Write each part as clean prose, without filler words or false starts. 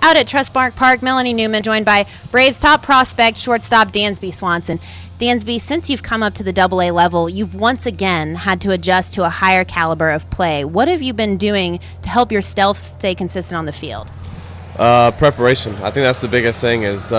Out at Trustmark Park, Melanie Newman joined by Braves top prospect shortstop Dansby Swanson. Dansby, since you've come up to the AA level, you've once again had to adjust to a higher caliber of play. What have you been doing to help yourself stay consistent on the field? Preparation. I think that's the biggest thing is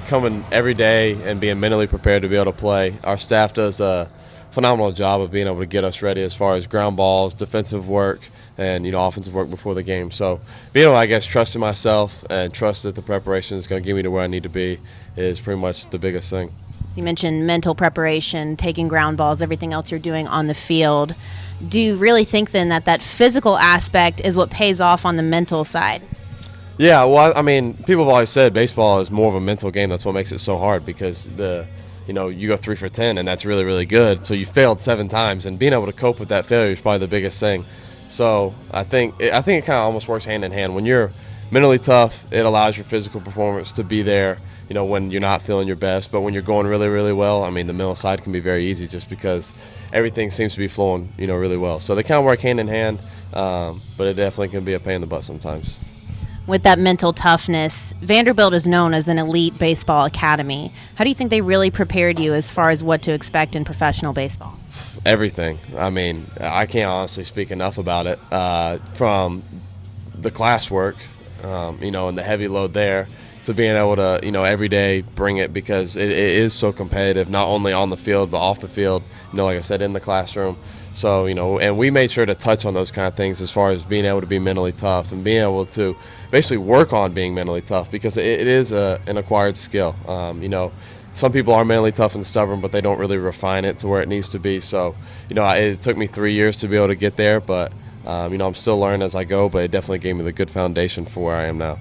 coming every day and being mentally prepared to be able to play. Our staff does a phenomenal job of being able to get us ready as far as ground balls, defensive work, and offensive work before the game. So being able, I guess, trusting myself and trust that the preparation is going to get me to where I need to be is pretty much the biggest thing. You mentioned mental preparation, taking ground balls, everything else you're doing on the field. Do you really think then that physical aspect is what pays off on the mental side? Yeah, well, I mean, people have always said baseball is more of a mental game. That's what makes it so hard because you go 3 for 10 and that's really, really good. So you failed 7 times, and being able to cope with that failure is probably the biggest thing. So I think it kind of almost works hand in hand. When you're mentally tough, it allows your physical performance to be there, when you're not feeling your best. But when you're going really, really well, I mean, the mental side can be very easy just because everything seems to be flowing, really well. So they kind of work hand in hand, but it definitely can be a pain in the butt sometimes. With that mental toughness, Vanderbilt is known as an elite baseball academy. How do you think they really prepared you as far as what to expect in professional baseball? Everything. I mean, I can't honestly speak enough about it. From the classwork, and the heavy load there, to being able to, every day bring it because it is so competitive, not only on the field but off the field, like I said, in the classroom. So, and we made sure to touch on those kind of things as far as being able to be mentally tough and being able to basically work on being mentally tough because it is an acquired skill. Some people are mentally tough and stubborn, but they don't really refine it to where it needs to be. So, it took me 3 years to be able to get there, but, I'm still learning as I go, but it definitely gave me the good foundation for where I am now.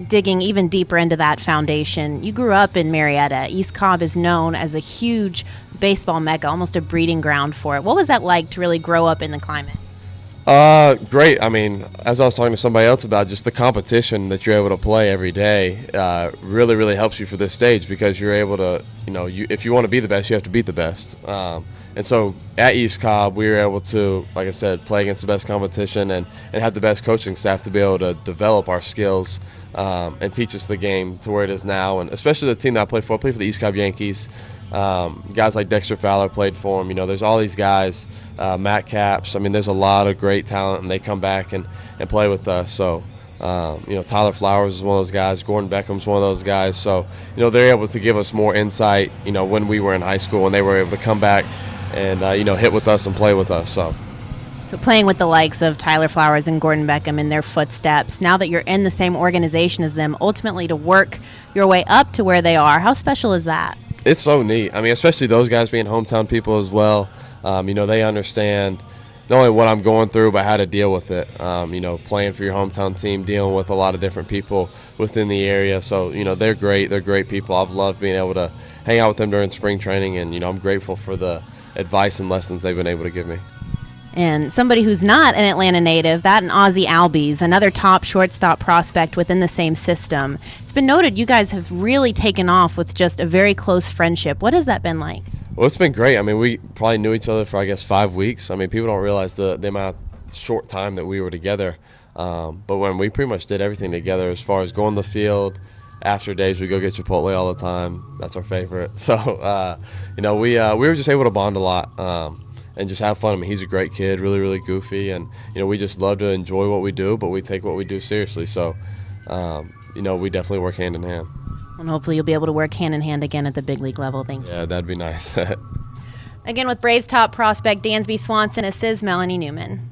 Digging even deeper into that foundation, you grew up in Marietta. East Cobb is known as a huge baseball mecca, almost a breeding ground for it. What was that like to really grow up in the climate? Great. I mean, as I was talking to somebody else about, just the competition that you're able to play every day really, really helps you for this stage because you're able to, if you want to be the best, you have to beat the best. And so at East Cobb, we were able to, like I said, play against the best competition and have the best coaching staff to be able to develop our skills and teach us the game to where it is now. And especially the team that I played for the East Cobb Yankees. Guys like Dexter Fowler played for him. There's all these guys, Matt Capps. I mean, there's a lot of great talent, and they come back and play with us. So, Tyler Flowers is one of those guys. Gordon Beckham's one of those guys. So, they're able to give us more insight, when we were in high school, and they were able to come back and, hit with us and play with us. So playing with the likes of Tyler Flowers and Gordon Beckham in their footsteps, now that you're in the same organization as them, ultimately to work your way up to where they are, how special is that? It's so neat. I mean, especially those guys being hometown people as well. They understand not only what I'm going through, but how to deal with it. Playing for your hometown team, dealing with a lot of different people within the area. So, they're great. They're great people. I've loved being able to hang out with them during spring training, and, I'm grateful for the advice and lessons they've been able to give me. And somebody who's not an Atlanta native, that and Ozzie Albies, another top shortstop prospect within the same system. It's been noted you guys have really taken off with just a very close friendship. What has that been like? Well, it's been great. I mean, we probably knew each other for, 5 weeks. I mean, people don't realize the amount of short time that we were together. But when we pretty much did everything together as far as going to the field, after days, we go get Chipotle all the time. That's our favorite. So, we were just able to bond a lot. And just have fun. I mean, he's a great kid, really, really goofy, and we just love to enjoy what we do, but we take what we do seriously. So, we definitely work hand in hand. And hopefully you'll be able to work hand in hand again at the big league level. Thank you. Yeah, that'd be nice. Again, with Braves top prospect Dansby Swanson, this is Melanie Newman.